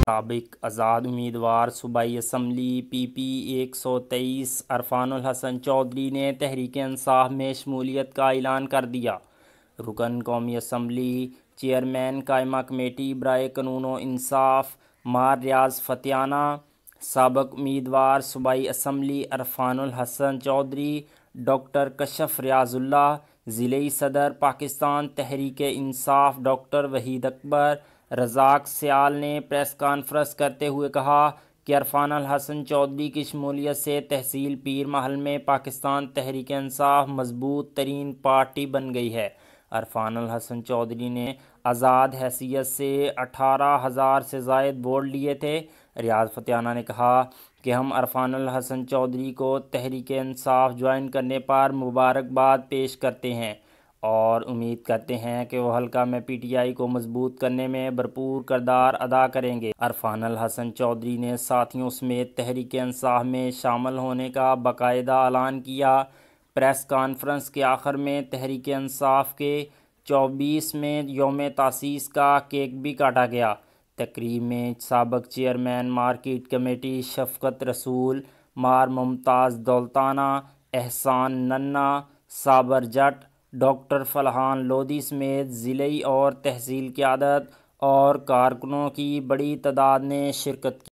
سابق آزاد امیدوار صوبائی اسمبلی PP 123 عرفان الحسن چودھری نے تحریک انصاف میں شمولیت کا اعلان کر دیا۔ رکن قومی اسمبلی چیئرمین قائمہ کمیٹی برائے قانون و انصاف مار ریاض فتیانہ، سابق امیدوار صوبائی اسمبلی عرفان الحسن چودھری، ڈاکٹر کشف ریاض اللہ، ضلعی صدر پاکستان تحریک انصاف ڈاکٹر وحید اکبر رزاق سیال نے پریس کانفرنس کرتے ہوئے کہا کہ عرفان الحسن چودھری کی شمولیت سے تحصیل پیر محل میں پاکستان تحریک انصاف مضبوط ترین پارٹی بن گئی ہے۔ عرفان الحسن چودھری نے آزاد حیثیت سے 18,000 سے زائد ووٹ لیے تھے۔ ریاض فتیانہ نے کہا کہ ہم عرفان الحسن چودھری کو تحریک انصاف جوائن کرنے پر مبارکباد پیش کرتے ہیں اور امید کرتے ہیں کہ وہ حلقہ میں PTI کو مضبوط کرنے میں بھرپور کردار ادا کریں گے۔ عرفان الحسن چودھری نے ساتھیوں سمیت تحریک انصاف میں شامل ہونے کا باقاعدہ اعلان کیا۔ پریس کانفرنس کے آخر میں تحریک انصاف کے 24ویں یوم تاسیس کا کیک بھی کاٹا گیا۔ تقریب میں سابق چیئرمین مارکیٹ کمیٹی شفقت رسول، مار ممتاز دولتانہ، احسان ننا، صابر جٹ، ڈاکٹر فلاحان لودھی سمیت ضلعی اور تحصیل قیادت اور کارکنوں کی بڑی تعداد نے شرکت کی۔